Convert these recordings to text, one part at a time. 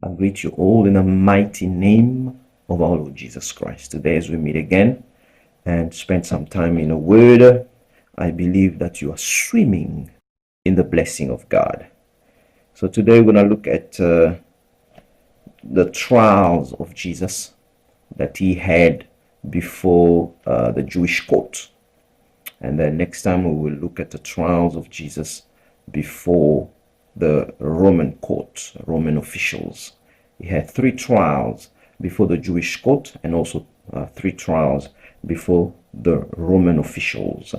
I greet you all in the mighty name of our Lord Jesus Christ. Today, as we meet again and spend some time in a word, I believe that you are swimming in the blessing of God. So today we're going to look at the trials of Jesus that he had before the Jewish court. And then next time we will look at the trials of Jesus before the Roman court, Roman officials. He had 3 trials before the Jewish court and also 3 trials before the Roman officials.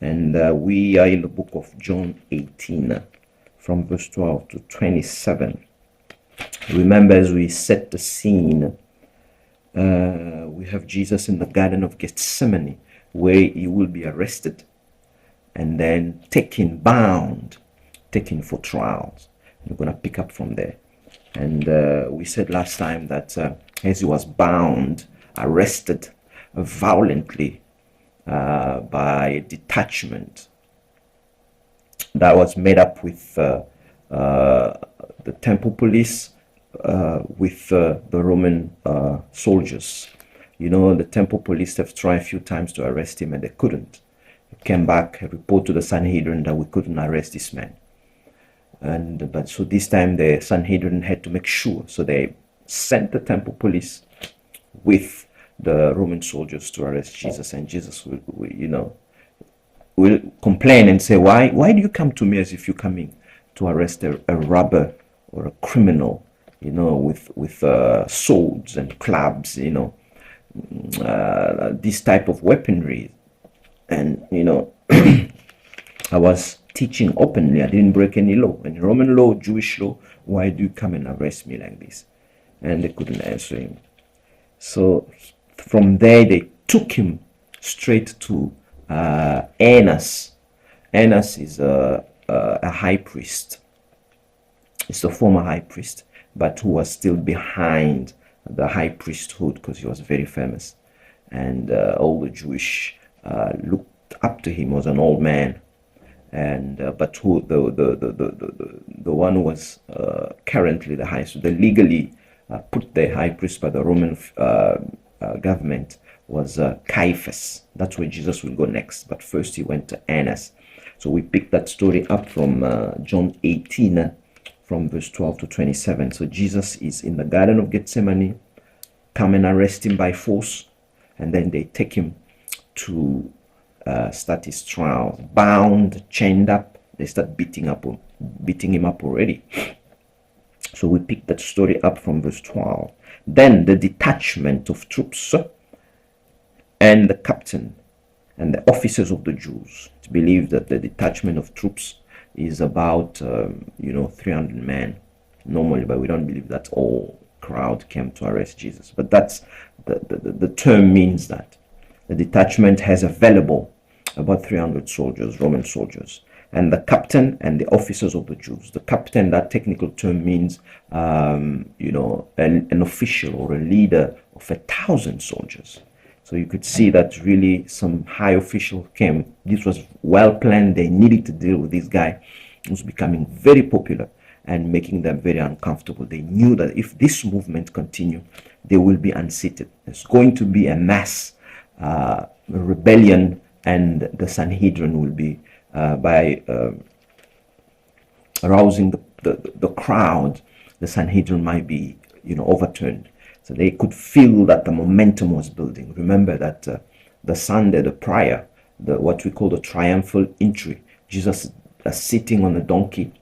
And we are in the book of John 18 from verse 12 to 27. Remember, as we set the scene, we have Jesus in the Garden of Gethsemane, where he will be arrested and then taken for trials. We're going to pick up from there. And we said last time that as he was bound, arrested violently by a detachment that was made up with the temple police, with the Roman soldiers. You know, the temple police have tried a few times to arrest him and they couldn't. He came back, report to the Sanhedrin that we couldn't arrest this man. But so this time the Sanhedrin had to make sure. So they sent the temple police with the Roman soldiers to arrest Jesus. And Jesus will complain and say, why do you come to me as if you're coming to arrest a robber or a criminal, with swords and clubs, this type of weaponry. And I was teaching openly. I didn't break any law. And Roman law, Jewish law, why do you come and arrest me like this? And they couldn't answer him. So from there, they took him straight to Annas. Annas is a high priest. It's a former high priest, but who was still behind the high priesthood because he was very famous. And all the Jewish looked up to him. He was an old man. And but who the one who was currently the highest, so they legally put the high priest by the Roman government was Caiaphas. That's where Jesus will go next, but first he went to Annas. So we picked that story up from John 18 from verse 12 to 27. So Jesus is in the Garden of Gethsemane, come and arrest him by force, and then they take him to start his trial, bound, chained up. They start beating him up already. So we pick that story up from verse 12. Then the detachment of troops and the captain and the officers of the Jews. It's believed that the detachment of troops is about 300 men normally, but we don't believe that all crowd came to arrest Jesus. But that's the term means that the detachment has available about 300 soldiers, Roman soldiers, and the captain and the officers of the Jews. The captain, that technical term means, an official or a leader of 1,000 soldiers. So you could see that really some high official came. This was well planned. They needed to deal with this guy who was becoming very popular and making them very uncomfortable. They knew that if this movement continued, they will be unseated. There's going to be a mass rebellion, and the Sanhedrin will be by arousing the crowd, the Sanhedrin might be overturned. So they could feel that the momentum was building. Remember that the Sunday, the prior, what we call the triumphal entry, Jesus sitting on a donkey,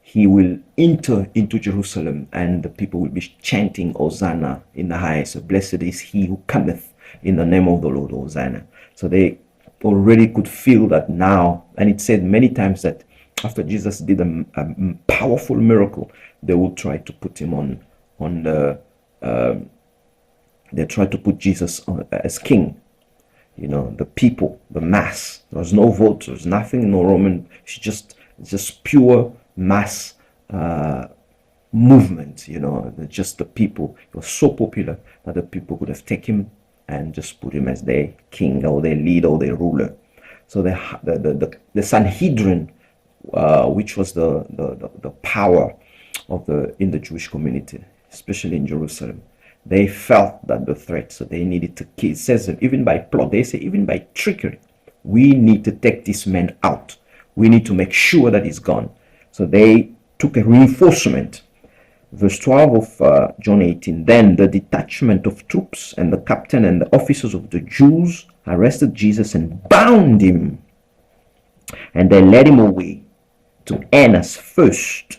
he will enter into Jerusalem and the people will be chanting Hosanna in the highest. So blessed is he who cometh in the name of the Lord, Hosanna. So they already could feel that now, and it said many times that after Jesus did a powerful miracle, they would try to put him on the they tried to put Jesus as king. The people, the mass. There was no vote, there was nothing, no Roman. It's just pure mass movement. Just the people. It was so popular that the people could have taken him and just put him as their king or their leader or their ruler. So the Sanhedrin, which was the power in the Jewish community, especially in Jerusalem. They felt that the threat, so they needed to kill. It says even by plot, they say even by trickery, we need to take this man out. We need to make sure that he's gone. So they took a reinforcement. Verse 12 of John 18, then the detachment of troops and the captain and the officers of the Jews arrested Jesus and bound him. And they led him away to Annas first,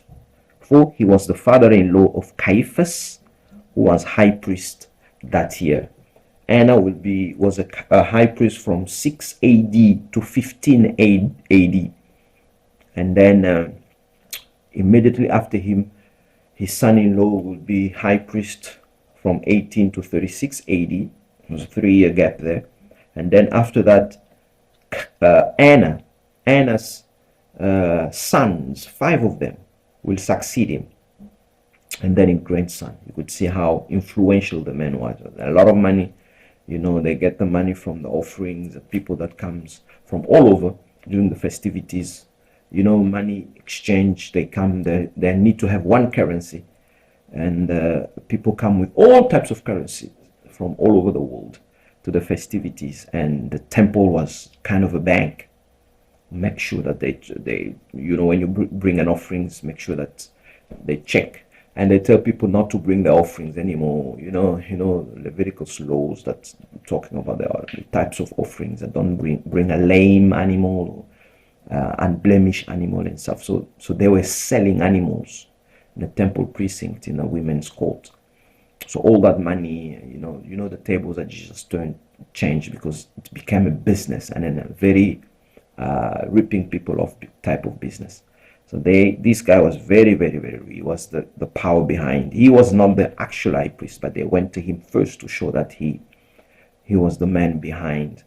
for he was the father-in-law of Caiaphas, who was high priest that year. Anna was a high priest from 6 AD to 15 AD. And then immediately after him, his son-in-law will be high priest from 18 to 36 AD. It was a 3-year gap there. And then after that, Anna's sons, 5 of them, will succeed him. And then his grandson. You could see how influential the man was. A lot of money, they get the money from the offerings, the people that comes from all over during the festivities. Money exchange, they come, they need to have one currency. And people come with all types of currency from all over the world to the festivities. And the temple was kind of a bank. Make sure that they when you bring an offerings, make sure that they check. And they tell people not to bring the offerings anymore. Leviticus laws that's talking about the types of offerings that don't bring a lame animal or unblemished animal and stuff. So they were selling animals in the temple precinct in a women's court. So all that money, the tables that Jesus changed because it became a business and then a very ripping people off type of business. So this guy was very, very, very, he was the power behind. He was not the actual high priest, but they went to him first to show that he was the man behind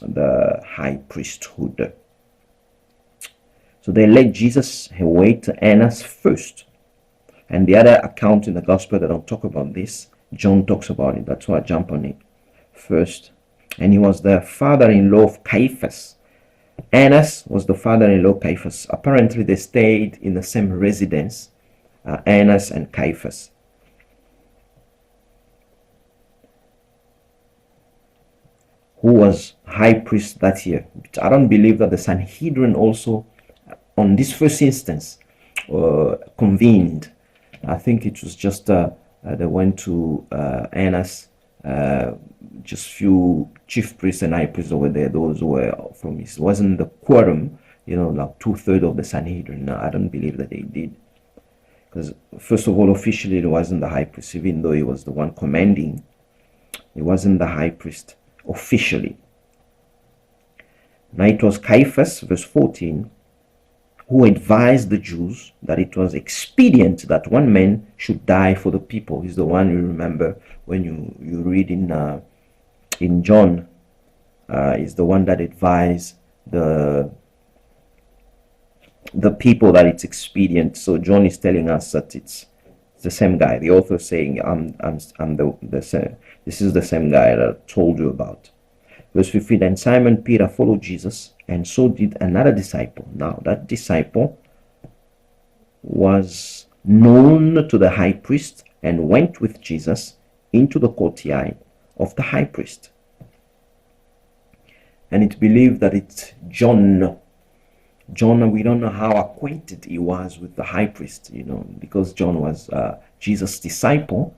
the high priesthood. So they led Jesus away to Annas first. And the other account in the gospel that don't talk about this, John talks about it. That's why I jump on it first. And he was the father-in-law of Caiaphas. Annas was the father-in-law of Caiaphas. Apparently they stayed in the same residence, Annas and Caiaphas. Who was high priest that year. But I don't believe that the Sanhedrin also, on this first instance, convened. I think it was just they went to Annas, just few chief priests and high priests over there, those who were from his. It wasn't the quorum, like 2/3 of the Sanhedrin. No, I don't believe that they did. Because first of all, officially it wasn't the high priest, even though he was the one commanding. He wasn't the high priest officially. Now it was Caiaphas, verse 14, who advised the Jews that it was expedient that one man should die for the people. He's the one you remember when you read in John. Is the one that advised the people that it's expedient. So John is telling us that it's the same guy. The author is saying, this is the same guy that I told you about. Verse 15, and Simon Peter followed Jesus, and so did another disciple. Now that disciple was known to the high priest and went with Jesus into the courtyard of the high priest. And it's believed that it's John. John, we don't know how acquainted he was with the high priest, because John was Jesus' disciple,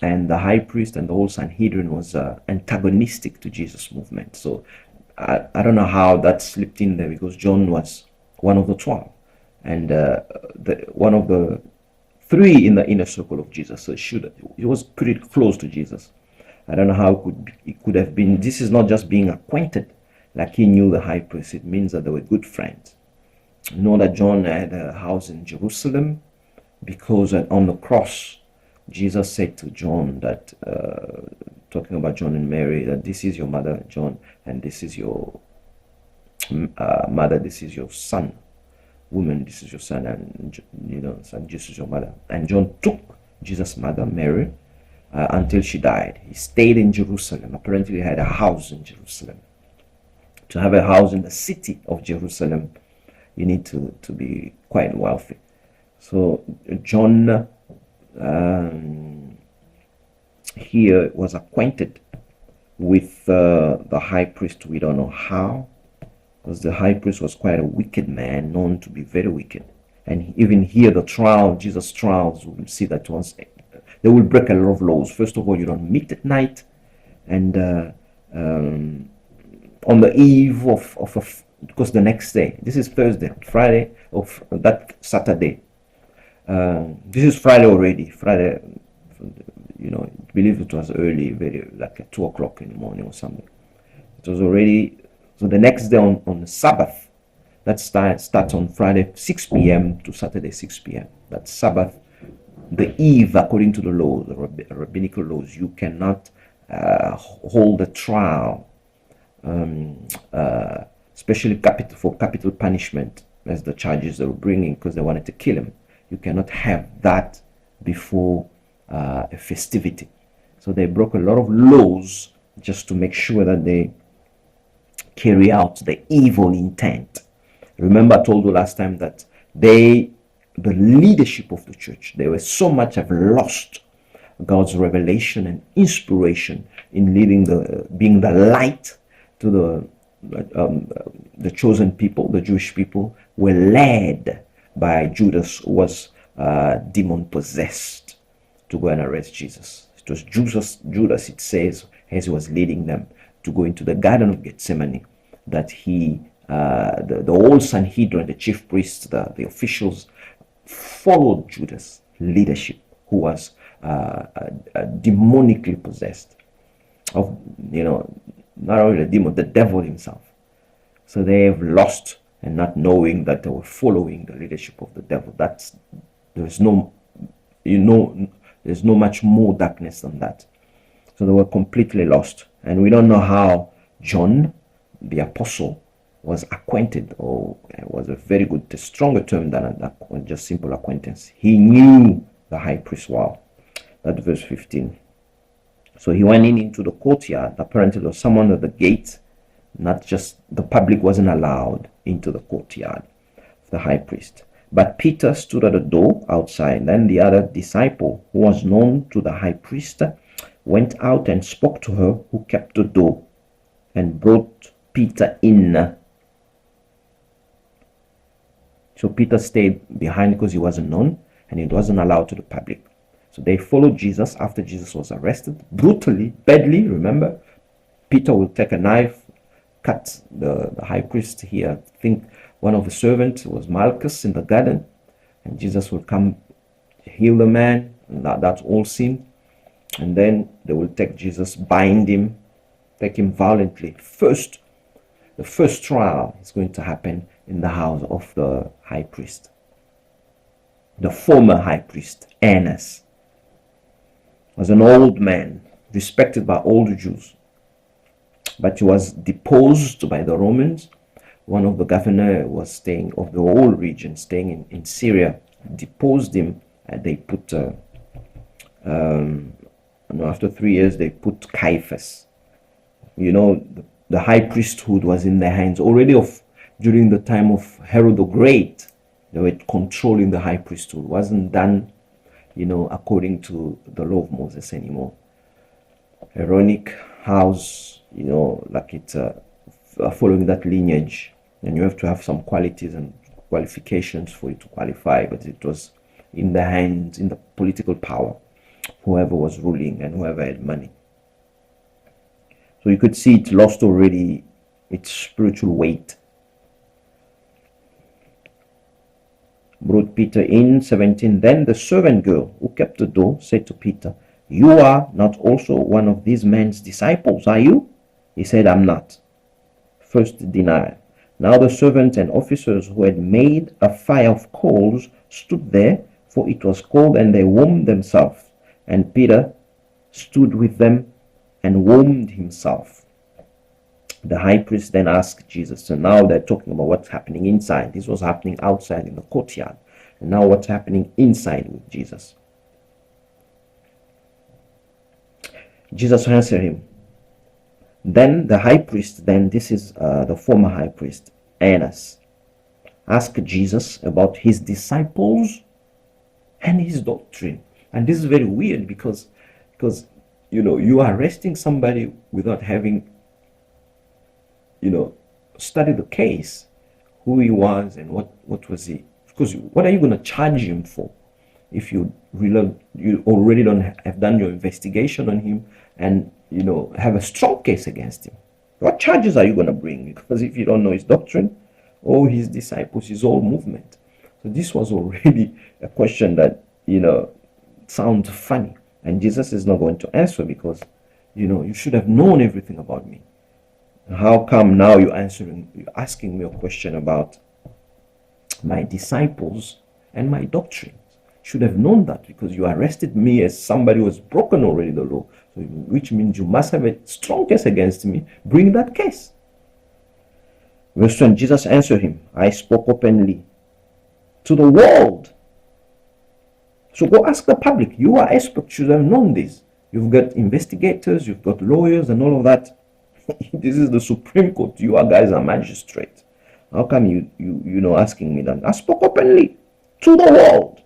and the high priest and the whole Sanhedrin was antagonistic to Jesus' movement. So I don't know how that slipped in there, because John was one of the 12 and one of the 3 in the inner circle of Jesus. So he was pretty close to Jesus. I don't know how it could have been. This is not just being acquainted, like he knew the high priest. It means that they were good friends. You know that John had a house in Jerusalem, because on the cross, Jesus said to John that, talking about John and Mary, that this is your mother, John, and this is your mother, this is your son. Woman, this is your son, and son, this is your mother. And John took Jesus' mother, Mary, until she died. He stayed in Jerusalem. Apparently he had a house in Jerusalem. To have a house in the city of Jerusalem, you need to be quite wealthy. So John here was acquainted with the high priest. We don't know how, because the high priest was quite a wicked man, known to be very wicked. And even here, the trial, Jesus' trials, we will see that once they will break a lot of laws. First of all, you don't meet at night, and on the eve of because the next day, this is Thursday, Friday of that Saturday. This is Friday already. Friday, I believe it was early, very like at 2 o'clock in the morning or something. It was already. So the next day on the Sabbath, that starts on Friday 6 p.m. to Saturday 6 p.m. That's Sabbath, the eve according to the law, the rabbinical laws. You cannot hold a trial, especially for capital punishment, as the charges they were bringing because they wanted to kill him. You cannot have that before a festivity. So they broke a lot of laws just to make sure that they carry out the evil intent. Remember, I told you last time that the leadership of the church, they were so much have lost God's revelation and inspiration in being the light to the chosen people. The Jewish people were led by Judas, who was demon possessed, to go and arrest Jesus. It was Judas, it says, as he was leading them to go into the Garden of Gethsemane, that the whole Sanhedrin, the chief priests, the officials, followed Judas' leadership, who was demonically possessed of, not only the demon, the devil himself. So they have lost, and not knowing that they were following the leadership of the devil. There's no much more darkness than that. So they were completely lost. And we don't know how John, the apostle, was acquainted, or was a very good, a stronger term than just simple acquaintance. He knew the high priest well. That's verse 15. So he went into the courtyard. Apparently there was someone at the gate. Not just the public wasn't allowed into the courtyard of the high priest. But Peter stood at the door outside. Then the other disciple, who was known to the high priest, went out and spoke to her who kept the door, and brought Peter in. So Peter stayed behind because he wasn't known and he wasn't allowed to the public. So they followed Jesus after Jesus was arrested, brutally, badly. Remember, Peter will take a knife, cut the high priest here. I think one of the servants was Malchus in the garden, and Jesus will come heal the man, and that's all sin. And then they will take Jesus, bind him, take him violently. The first trial is going to happen in the house of the high priest, the former high priest, Annas. Was an old man, respected by all the Jews, but he was deposed by the Romans. One of the governor was staying of the whole region, staying in Syria, deposed him, and they put after 3 years they put Caiaphas. The high priesthood was in their hands already during the time of Herod the Great. They were controlling the high priesthood. It wasn't done according to the law of Moses anymore. Aaronic house, like it's following that lineage, and you have to have some qualities and qualifications for you to qualify, but it was in the hands, in the political power, whoever was ruling and whoever had money. So you could see it lost already its spiritual weight. Brought Peter in, 17. Then the servant girl who kept the door said to Peter, "You are not also one of these men's disciples, are you?" He said, "I'm not." First denial. Now the servants and officers who had made a fire of coals stood there, for it was cold, and they warmed themselves. And Peter stood with them and warmed himself. The high priest then asked Jesus. So now they're talking about what's happening inside. This was happening outside in the courtyard. And now what's happening inside with Jesus. Jesus answered him. Then the high priest, this is the former high priest, Annas, asked Jesus about his disciples and his doctrine. And this is very weird because you are arresting somebody without having studied the case, who he was and what was he. Because what are you going to charge him for if you already don't have done your investigation on him and have a strong case against him? What charges are you going to bring? Because if you don't know his doctrine or his disciples, his whole movement. So this was already a question that sounds funny, and Jesus is not going to answer because you should have known everything about me. How come now you're asking me a question about my disciples and my doctrines? Should have known that because you arrested me as somebody who has broken already the law, so which means you must have a strong case against me. Bring that case. Verse 10, Jesus answered him, I spoke openly to the world. So go ask the public. You are experts, should have known this. You've got investigators, you've got lawyers and all of that. This is the Supreme Court. You guys are magistrates. How come you asking me that? I spoke openly to the world.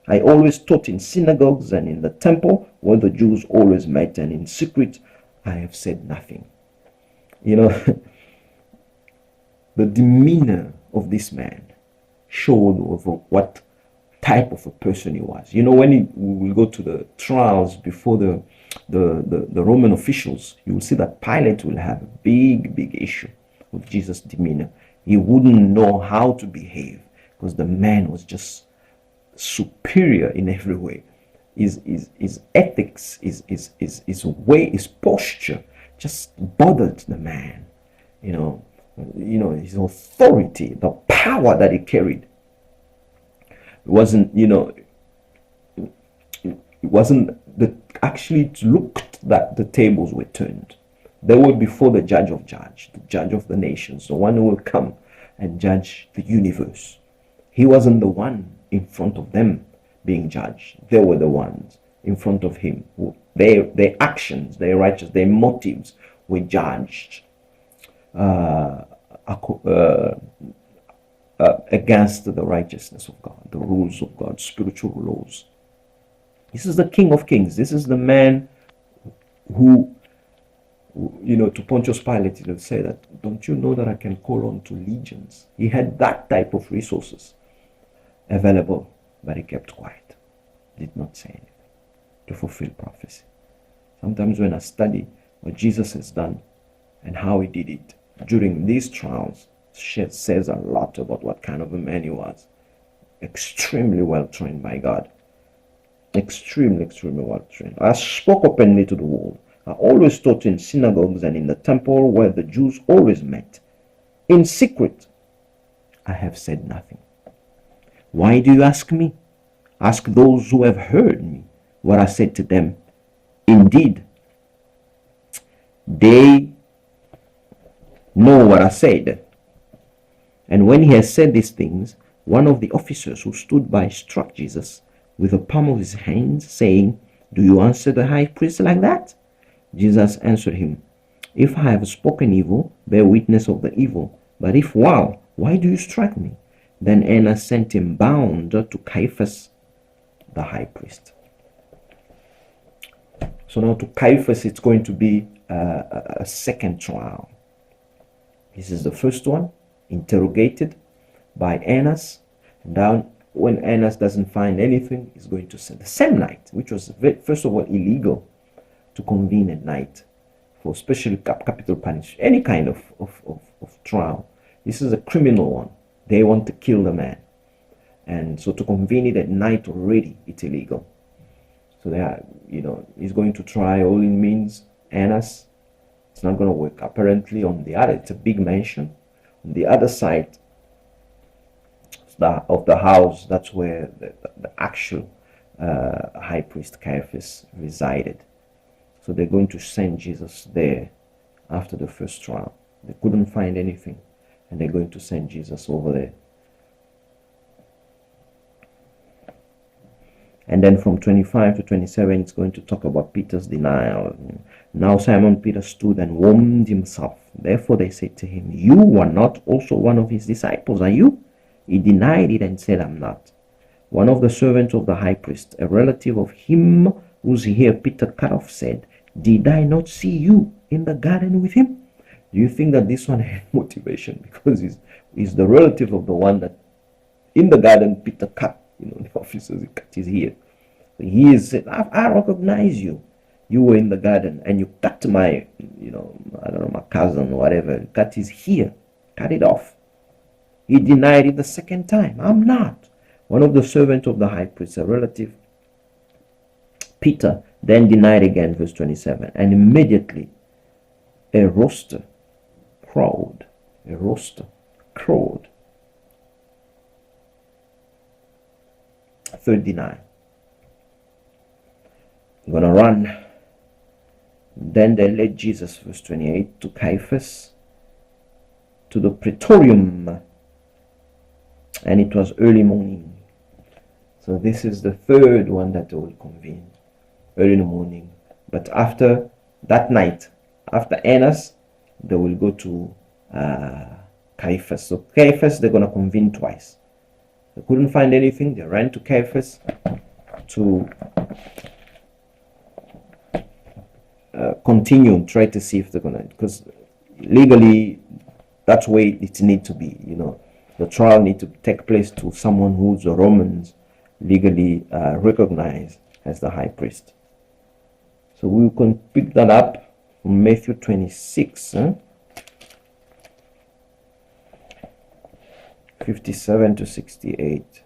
I always taught in synagogues and in the temple where the Jews always met, and in secret I have said nothing. The demeanor of this man showed what type of a person he was. When we will go to the trials before the Roman officials, you will see that Pilate will have a big issue with Jesus' demeanor. He wouldn't know how to behave because the man was just superior in every way. His ethics, his way, his posture just bothered the man. His authority, the power that he carried. It wasn't actually it looked that the tables were turned. They were before the judge of the nations, the one who will come and judge the universe. He wasn't the one in front of them being judged. They were the ones in front of him. Their actions, their righteous, their motives were judged against the righteousness of God, the rules of God, spiritual laws. This is the King of Kings. This is the man who, to Pontius Pilate, he would say that, don't you know that I can call on to legions? He had that type of resources available, but he kept quiet, did not say anything to fulfill prophecy. Sometimes when I study what Jesus has done and how he did it during these trials, it says a lot about what kind of a man he was. Extremely well trained by God. Extremely well trained. I spoke openly to the world. I always taught in synagogues and in the temple where the Jews always met. In secret, I have said nothing. Why do you ask me? Ask those who have heard me what I said to them. Indeed, they know what I said. And when he has said these things, one of the officers who stood by struck Jesus with the palm of his hand, saying, Do you answer the high priest like that? Jesus answered him, If I have spoken evil, bear witness of the evil. But if well, why do you strike me? Then Annas sent him bound to Caiaphas, the high priest. So now to Caiaphas, it's going to be a second trial. This is the first one, interrogated by Annas. And down when Annas doesn't find anything, he's going to send the same night, which was first of all illegal to convene at night for special capital punishment, any kind of trial. This is a criminal one. They want to kill the man, and so to convene it at night already, it's illegal. So they are, he's going to try all in means. Annas, it's not going to work. Apparently, on the other, it's a big mansion. On the other side of the house, that's where the actual high priest Caiaphas resided. So they're going to send Jesus there after the first trial. They couldn't find anything, and they're going to send Jesus over there. And then from 25 to 27, it's going to talk about Peter's denial. Now Simon Peter stood and warmed himself. Therefore they said to him, You are not also one of his disciples, are you? He denied it and said, I'm not. One of the servants of the high priest, a relative of him whose ear Peter cut off, said, "Did I not see you in the garden with him?" Do you think that this one had motivation? Because he's the relative of the one that in the garden Peter cut, the officers, he cut his ear. He said, I recognize you. You were in the garden and you cut my, I don't know, my cousin or whatever, cut his ear, cut it off. He denied it the second time. I'm not. One of the servants of the high priest, a relative, Peter, then denied again, verse 27. And immediately a rooster crowed. A rooster crowed. 39. I'm going to run. Then they led Jesus, verse 28, to Caiaphas, to the praetorium. And it was early morning. So this is the third one that they will convene. Early in the morning. But after that night, after Annas, they will go to Caiaphas. So Caiaphas, they're going to convene twice. They couldn't find anything. They ran to Caiaphas to continue, try to see if they're going to, because legally, that's where it needs to be. The trial needs to take place to someone who the Romans legally recognize as the high priest. So we can pick that up from Matthew 26, 57 to 68.